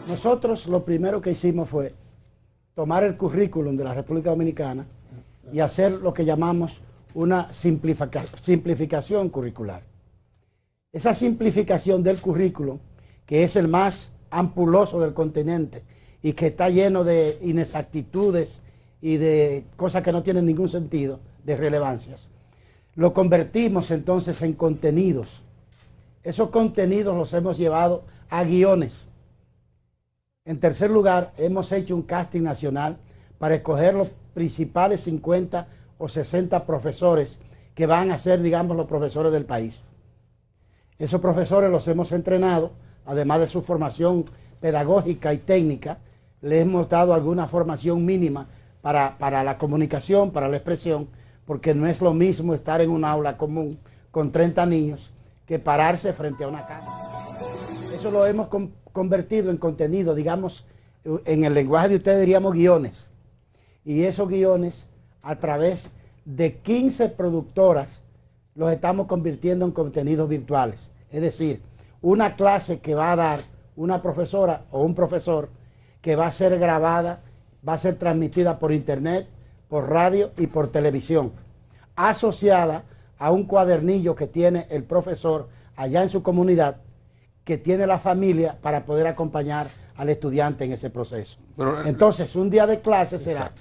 Nosotros lo primero que hicimos fue tomar el currículum de la República Dominicana y hacer lo que llamamos una simplificación curricular. Esa simplificación del currículum, que es el más ampuloso del continente y que está lleno de inexactitudes y de cosas que no tienen ningún sentido, de relevancias, lo convertimos entonces en contenidos. Esos contenidos los hemos llevado a guiones. En tercer lugar, hemos hecho un casting nacional para escoger los principales 50 o 60 profesores que van a ser, digamos, los profesores del país. Esos profesores los hemos entrenado, además de su formación pedagógica y técnica, les hemos dado alguna formación mínima para la comunicación, para la expresión, porque no es lo mismo estar en un aula común con 30 niños que pararse frente a una cámara. Eso lo hemos convertido en contenido, digamos, en el lenguaje de ustedes diríamos guiones. Y esos guiones, a través de 15 productoras, los estamos convirtiendo en contenidos virtuales. Es decir, una clase que va a dar una profesora o un profesor que va a ser grabada, va a ser transmitida por internet, por radio y por televisión, asociada a un cuadernillo que tiene el profesor allá en su comunidad, que tiene la familia para poder acompañar al estudiante en ese proceso. Entonces, un día de clase será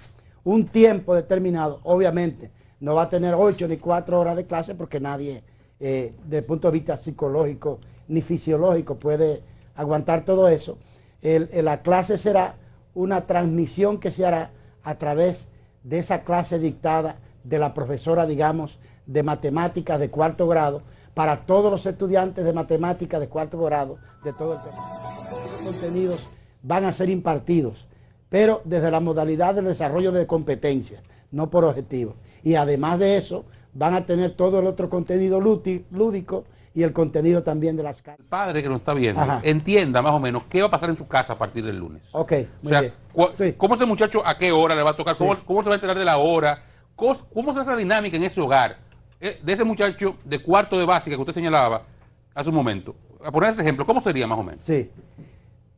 un tiempo determinado. Obviamente, no va a tener 8 ni 4 horas de clase porque nadie, desde el punto de vista psicológico ni fisiológico, puede aguantar todo eso. La clase será una transmisión que se hará a través de esa clase dictada de la profesora, digamos, de matemáticas de 4º grado, para todos los estudiantes de matemáticas de 4º grado de todo el país. Los contenidos van a ser impartidos, pero desde la modalidad del desarrollo de competencias, no por objetivos. Y además de eso, van a tener todo el otro contenido lúdico y el contenido también de las casas. El padre que nos está viendo, Ajá, entienda más o menos qué va a pasar en su casa a partir del lunes. Ok, muy bien. Sí. ¿Cómo ese muchacho a qué hora le va a tocar? Sí. ¿Cómo se va a enterar de la hora? ¿Cómo será esa dinámica en ese hogar? De ese muchacho de cuarto de básica que usted señalaba hace un momento. A poner ese ejemplo, ¿cómo sería más o menos? Sí.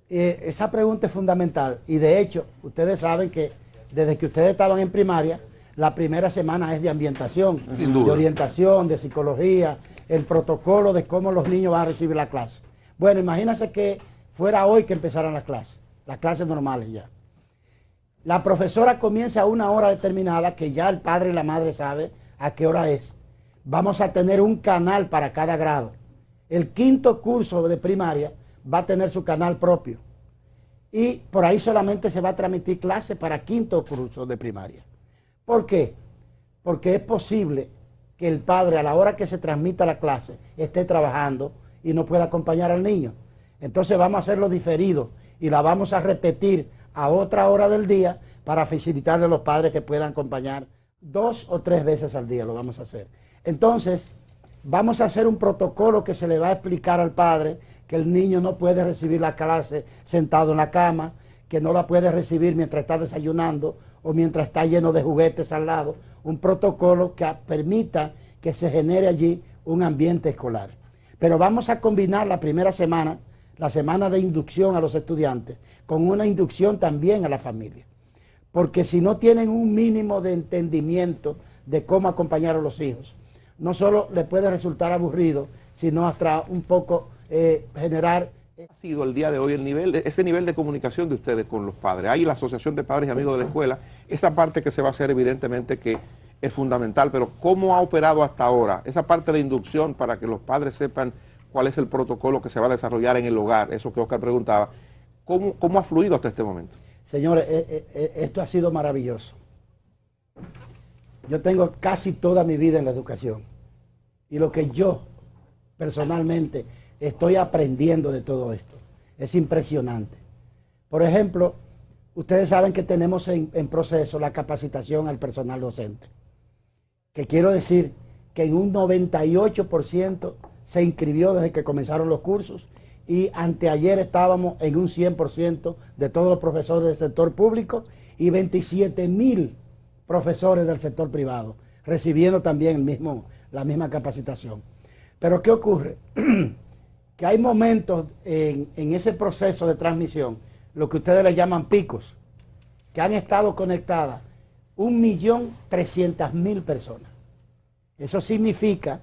Esa pregunta es fundamental y de hecho, ustedes saben que desde que ustedes estaban en primaria, la primera semana es de ambientación, Sin duda, de orientación, de psicología, el protocolo de cómo los niños van a recibir la clase. Bueno, imagínense que fuera hoy que empezaran las clases normales ya. La profesora comienza a una hora determinada, que ya el padre y la madre saben a qué hora es. Vamos a tener un canal para cada grado. El 5º curso de primaria va a tener su canal propio. Y por ahí solamente se va a transmitir clase para 5º curso de primaria. ¿Por qué? Porque es posible que el padre, a la hora que se transmita la clase, esté trabajando y no pueda acompañar al niño. Entonces vamos a hacerlo diferido y la vamos a repetir a otra hora del día para facilitarle a los padres que puedan acompañar 2 o 3 veces al día, lo vamos a hacer. Entonces, vamos a hacer un protocolo que se le va a explicar al padre que el niño no puede recibir la clase sentado en la cama, que no la puede recibir mientras está desayunando o mientras está lleno de juguetes al lado. Un protocolo que permita que se genere allí un ambiente escolar. Pero vamos a combinar la primera semana, la semana de inducción a los estudiantes, con una inducción también a la familia. Porque si no tienen un mínimo de entendimiento de cómo acompañar a los hijos, no solo les puede resultar aburrido, sino hasta un poco generar... ¿Ha sido el día de hoy ese nivel de comunicación de ustedes con los padres? Hay la Asociación de Padres y Amigos de la Escuela, esa parte que se va a hacer evidentemente que es fundamental, pero ¿cómo ha operado hasta ahora esa parte de inducción para que los padres sepan cuál es el protocolo que se va a desarrollar en el hogar? Eso que Oscar preguntaba. ¿Cómo ha fluido hasta este momento? Señores, esto ha sido maravilloso. Yo tengo casi toda mi vida en la educación y lo que yo personalmente estoy aprendiendo de todo esto es impresionante. Por ejemplo, ustedes saben que tenemos en proceso la capacitación al personal docente, que quiero decir que en un 98% se inscribió desde que comenzaron los cursos y anteayer estábamos en un 100% de todos los profesores del sector público y 27,000 profesores del sector privado, recibiendo también la misma capacitación. Pero ¿qué ocurre? Que hay momentos en ese proceso de transmisión lo que ustedes le llaman picos, que han estado conectadas 1.300.000 personas. Eso significa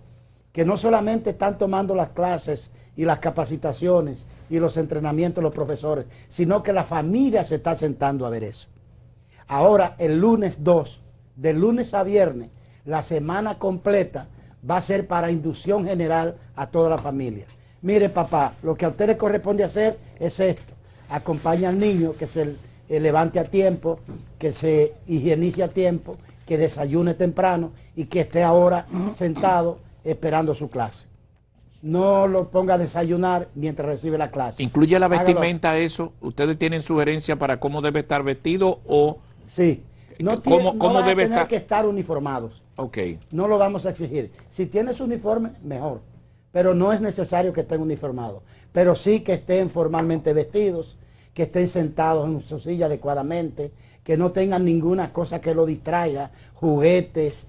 que no solamente están tomando las clases y las capacitaciones y los entrenamientos de los profesores, sino que la familia se está sentando a ver eso. Ahora, el lunes 2, de lunes a viernes, la semana completa va a ser para inducción general a toda la familia. Mire, papá, lo que a usted le corresponde hacer es esto. Acompaña al niño, que se levante a tiempo, que se higienice a tiempo, que desayune temprano y que esté ahora sentado esperando su clase. No lo ponga a desayunar mientras recibe la clase. ¿Incluye la Hágalo. vestimenta eso? ¿Ustedes tienen sugerencia para cómo debe estar vestido o...? Sí. No, ¿Cómo no van a debe tener estar? que estar uniformados. Ok. No lo vamos a exigir. Si tiene su uniforme, mejor. Pero no es necesario que estén uniformados. Pero sí que estén formalmente vestidos, que estén sentados en su silla adecuadamente, que no tengan ninguna cosa que lo distraiga, juguetes,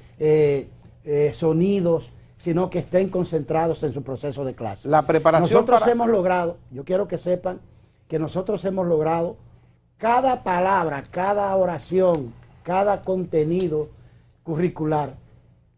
sonidos, sino que estén concentrados en su proceso de clase. La preparación Nosotros hemos logrado, yo quiero que sepan que nosotros hemos logrado cada palabra, cada oración, cada contenido curricular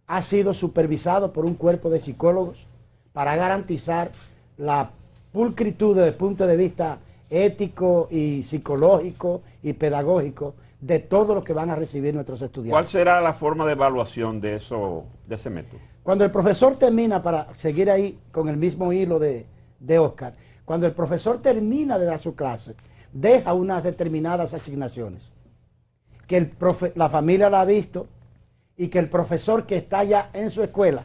ha sido supervisado por un cuerpo de psicólogos para garantizar la pulcritud desde el punto de vista ético y psicológico y pedagógico de todo lo que van a recibir nuestros estudiantes. ¿Cuál será la forma de evaluación de ese método? Cuando el profesor termina, para seguir ahí con el mismo hilo de Oscar, cuando el profesor termina de dar su clase, deja unas determinadas asignaciones, que la familia la ha visto y que el profesor que está ya en su escuela,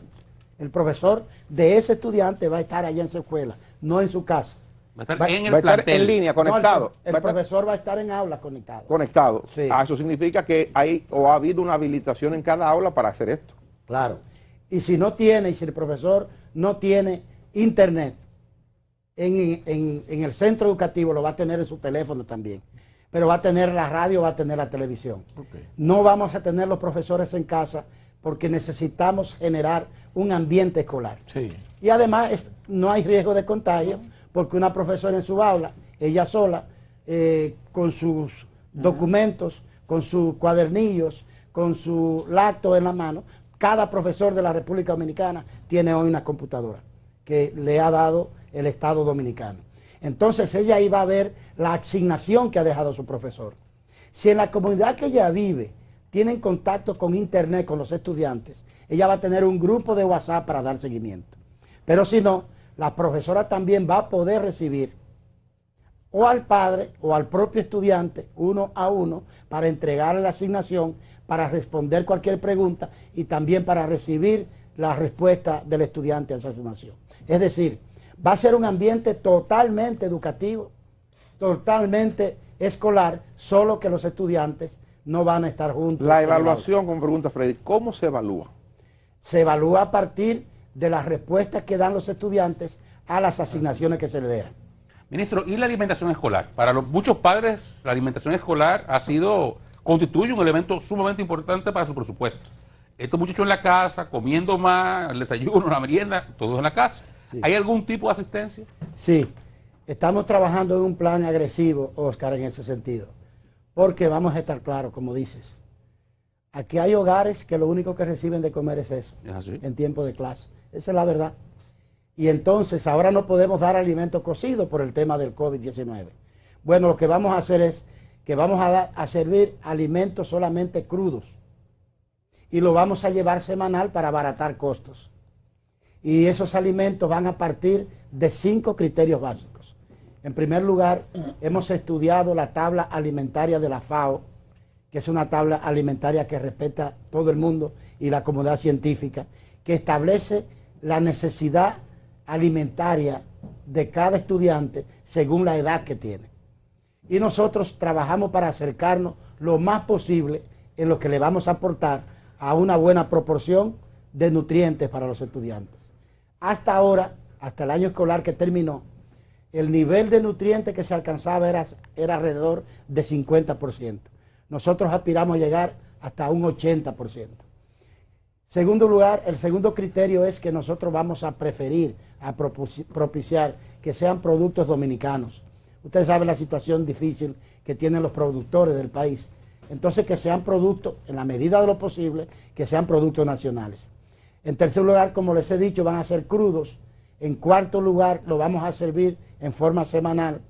el profesor de ese estudiante va a estar allá en su escuela, no en su casa. Va a estar Va- en va a el estar en plantel. línea, No, conectado. el Va a estar profesor va a estar en aula conectado. conectado. Sí. Eso significa que hay o ha habido una habilitación en cada aula para hacer esto. Claro. Y si no tiene, y si el profesor no tiene internet en el centro educativo, lo va a tener en su teléfono también. Pero va a tener la radio, va a tener la televisión. No vamos a tener los profesores en casa porque necesitamos generar un ambiente escolar. Sí. Y además no hay riesgo de contagio porque una profesora en su aula, ella sola, con sus documentos, con sus cuadernillos, con su lacto en la mano, cada profesor de la República Dominicana tiene hoy una computadora que le ha dado el Estado Dominicano. Entonces ella iba a ver la asignación que ha dejado su profesor. Si en la comunidad que ella vive tienen contacto con internet con los estudiantes, ella va a tener un grupo de WhatsApp para dar seguimiento. Pero si no, la profesora también va a poder recibir o al padre o al propio estudiante, uno a uno, para entregarle la asignación, para responder cualquier pregunta y también para recibir la respuesta del estudiante a esa asignación. Es decir, va a ser un ambiente totalmente educativo, totalmente escolar, solo que los estudiantes no van a estar juntos. La evaluación, como pregunta Freddy, ¿cómo se evalúa? Se evalúa a partir de las respuestas que dan los estudiantes a las asignaciones que se les dejan. Ministro, ¿y la alimentación escolar? Para muchos padres, la alimentación escolar constituye un elemento sumamente importante para su presupuesto. Estos muchachos en la casa, comiendo más, el desayuno, la merienda, todo en la casa. Sí. ¿Hay algún tipo de asistencia? Sí, estamos trabajando en un plan agresivo, Oscar, en ese sentido. Porque vamos a estar claros, como dices. Aquí hay hogares que lo único que reciben de comer es eso, ¿Es así? en tiempo de clase. Esa es la verdad. Y entonces ahora no podemos dar alimentos cocidos por el tema del COVID-19. Bueno, lo que vamos a hacer es que vamos a servir alimentos solamente crudos. Y lo vamos a llevar semanal para abaratar costos. Y esos alimentos van a partir de 5 criterios básicos. En primer lugar, hemos estudiado la tabla alimentaria de la FAO, que es una tabla alimentaria que respeta todo el mundo y la comunidad científica, que establece la necesidad alimentaria de cada estudiante según la edad que tiene. Y nosotros trabajamos para acercarnos lo más posible en lo que le vamos a aportar a una buena proporción de nutrientes para los estudiantes. Hasta ahora, hasta el año escolar que terminó, el nivel de nutrientes que se alcanzaba era alrededor de 50%. Nosotros aspiramos a llegar hasta un 80%. Segundo lugar, el segundo criterio es que nosotros vamos a preferir, a propiciar que sean productos dominicanos, Ustedes saben la situación difícil que tienen los productores del país. Entonces, que sean productos, en la medida de lo posible, que sean productos nacionales. En tercer lugar, como les he dicho, van a ser crudos. En cuarto lugar, lo vamos a servir en forma semanal,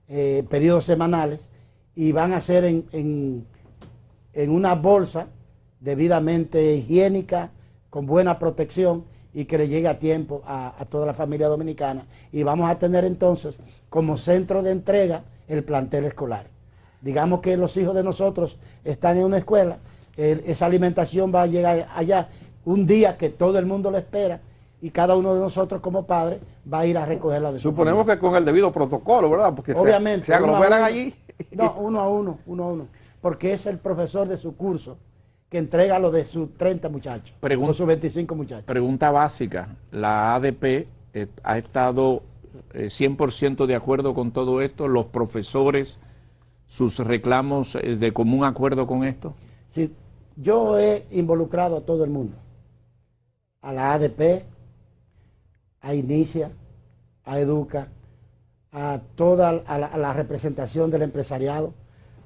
periodos semanales, y van a ser en una bolsa debidamente higiénica, con buena protección y que le llegue a tiempo a toda la familia dominicana. Y vamos a tener entonces como centro de entrega el plantel escolar. Digamos que los hijos de nosotros están en una escuela, esa alimentación va a llegar allá un día que todo el mundo lo espera y cada uno de nosotros como padres va a ir a recogerla de su Suponemos familia. que con el debido protocolo, ¿verdad? Porque Obviamente, se aglomeran allí. No, uno a uno, porque es el profesor de su curso que entrega lo de sus 30 muchachos, o sus 25 muchachos. Pregunta básica, ¿la ADP ha estado 100% de acuerdo con todo esto? ¿Los profesores, sus reclamos de común acuerdo con esto? Sí, yo he involucrado a todo el mundo, a la ADP, a Inicia, a Educa, a toda la representación del empresariado,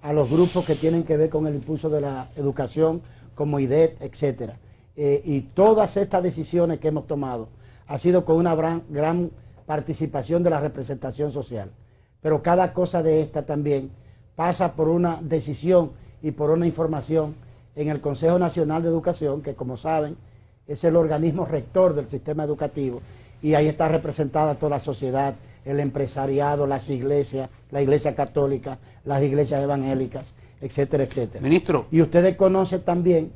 a los grupos que tienen que ver con el impulso de la educación, como IDET, etcétera. Y todas estas decisiones que hemos tomado ha sido con una gran participación de la representación social. Pero cada cosa de esta también pasa por una decisión y por una información en el Consejo Nacional de Educación, que como saben es el organismo rector del sistema educativo, y ahí está representada toda la sociedad, el empresariado, las iglesias, la iglesia católica, las iglesias evangélicas, etcétera, etcétera. Ministro. Y ustedes conocen también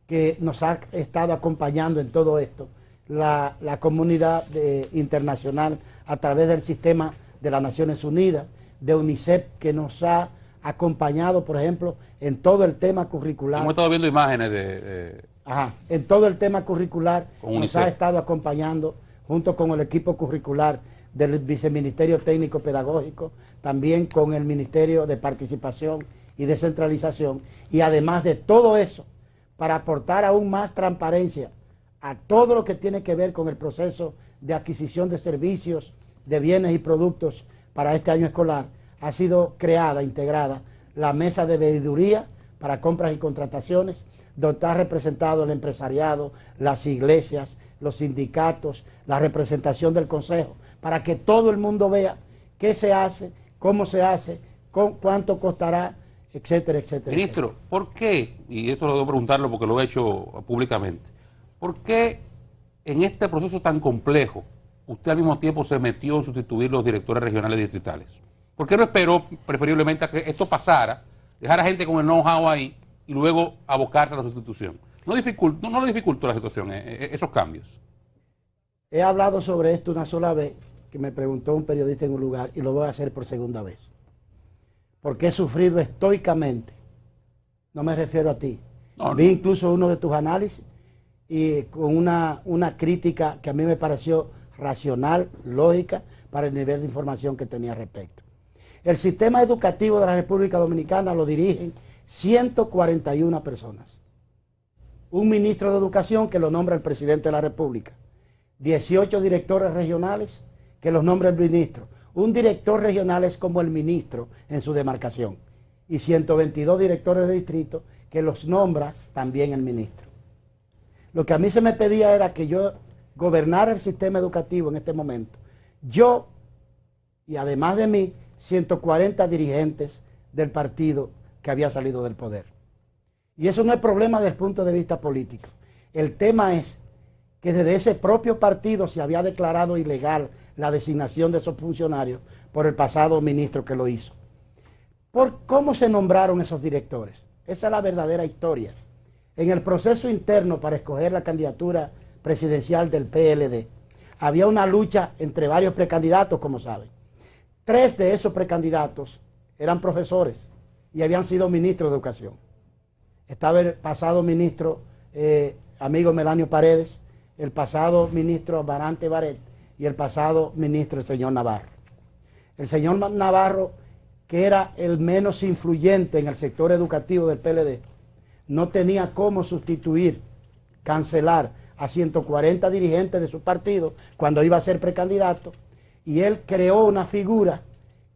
que nos ha estado acompañando en todo esto la comunidad internacional a través del sistema de las Naciones Unidas, de UNICEF, que nos ha acompañado, por ejemplo, en todo el tema curricular. Hemos estado viendo imágenes en todo el tema curricular con nos UNICEF. ha estado acompañando junto con el equipo curricular del Viceministerio Técnico Pedagógico, también con el Ministerio de Participación y Descentralización, y además de todo eso, para aportar aún más transparencia a todo lo que tiene que ver con el proceso de adquisición de servicios, de bienes y productos para este año escolar, ha sido creada, integrada, la mesa de veeduría para compras y contrataciones, donde está representado el empresariado, las iglesias, los sindicatos, la representación del consejo, para que todo el mundo vea qué se hace, cómo se hace, cuánto costará, etcétera, etcétera. Ministro, etcétera. ¿por qué? Y esto lo debo preguntarlo porque lo he hecho públicamente. ¿Por qué en este proceso tan complejo usted al mismo tiempo se metió en sustituir los directores regionales y distritales? ¿Por qué no esperó preferiblemente a que esto pasara, dejar a gente con el know-how ahí y luego abocarse a la sustitución? No le dificultó la situación, esos cambios. He hablado sobre esto una sola vez, que me preguntó un periodista en un lugar, y lo voy a hacer por segunda vez. Porque he sufrido estoicamente, no me refiero a ti. Vi incluso uno de tus análisis y con una crítica que a mí me pareció racional, lógica, para el nivel de información que tenía al respecto. El sistema educativo de la República Dominicana lo dirigen 141 personas. Un ministro de Educación que lo nombra el presidente de la República. 18 directores regionales que los nombra el ministro. Un director regional es como el ministro en su demarcación. Y 122 directores de distrito que los nombra también el ministro. Lo que a mí se me pedía era que yo gobernara el sistema educativo en este momento. Yo, y además de mí, 140 dirigentes del partido que había salido del poder. Y eso no es problema desde el punto de vista político. El tema es que desde ese propio partido se había declarado ilegal la designación de esos funcionarios por el pasado ministro que lo hizo. ¿Por cómo se nombraron esos directores? Esa es la verdadera historia. En el proceso interno para escoger la candidatura presidencial del PLD, había una lucha entre varios precandidatos, como saben. 3 de esos precandidatos eran profesores y habían sido ministros de Educación. Estaba el pasado ministro, amigo Melanio Paredes, el pasado ministro Barante Baret y el pasado ministro el señor Navarro. El señor Navarro, que era el menos influyente en el sector educativo del PLD, no tenía cómo sustituir, cancelar a 140 dirigentes de su partido cuando iba a ser precandidato, y él creó una figura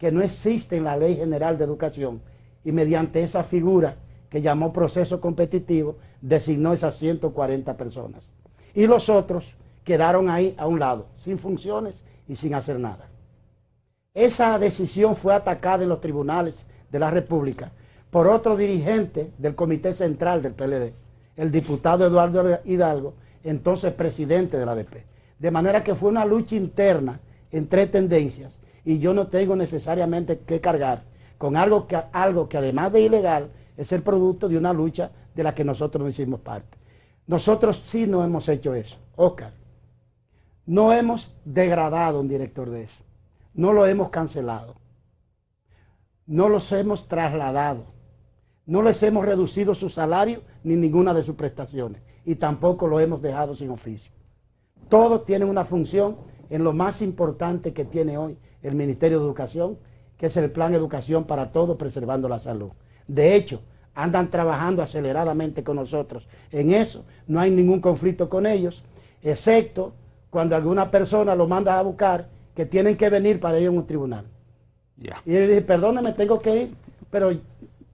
que no existe en la Ley General de Educación, y mediante esa figura que llamó proceso competitivo, designó esas 140 personas. Y los otros quedaron ahí a un lado, sin funciones y sin hacer nada. Esa decisión fue atacada en los tribunales de la República por otro dirigente del Comité Central del PLD, el diputado Eduardo Hidalgo, entonces presidente de la ADP. De manera que fue una lucha interna entre tendencias, y yo no tengo necesariamente que cargar con algo que además de ilegal es el producto de una lucha de la que nosotros no hicimos parte. Nosotros sí no hemos hecho eso, Oscar. No hemos degradado a un director de eso, no lo hemos cancelado, no los hemos trasladado, no les hemos reducido su salario ni ninguna de sus prestaciones, y tampoco lo hemos dejado sin oficio. Todos tienen una función en lo más importante que tiene hoy el Ministerio de Educación, que es el Plan Educación para Todos, preservando la salud. De hecho, andan trabajando aceleradamente con nosotros en eso, no hay ningún conflicto con ellos, excepto cuando alguna persona lo manda a buscar, que tienen que venir para ir a un tribunal. Ya. Y yo le dije, perdóneme, tengo que ir, pero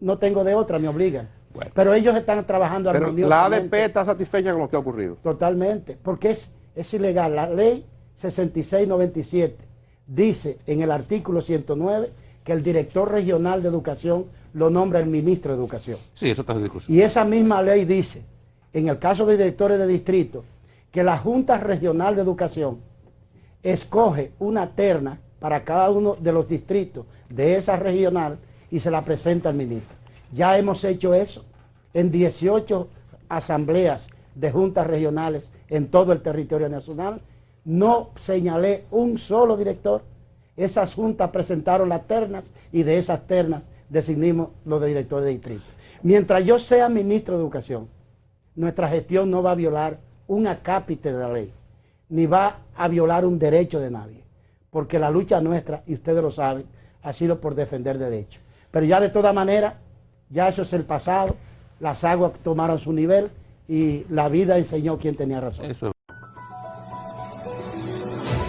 no tengo de otra, me obligan. Bueno. Pero ellos están trabajando Pero la armoniosamente. ADP está satisfecha con lo que ha ocurrido. Totalmente, porque es ilegal. La ley 6697 dice en el artículo 109 que el director regional de educación lo nombra el ministro de Educación. Sí, eso está en discusión. Y esa misma ley dice, en el caso de directores de distrito, que la Junta Regional de Educación escoge una terna para cada uno de los distritos de esa regional y se la presenta al ministro. Ya hemos hecho eso en 18 asambleas de juntas regionales en todo el territorio nacional. No señalé un solo director. Esas juntas presentaron las ternas y de esas ternas designimos los de directores de distrito. Mientras yo sea ministro de Educación, nuestra gestión no va a violar un acápite de la ley, ni va a violar un derecho de nadie, porque la lucha nuestra, y ustedes lo saben, ha sido por defender derechos. Pero ya de toda manera, ya eso es el pasado, las aguas tomaron su nivel y la vida enseñó quién tenía razón. Eso es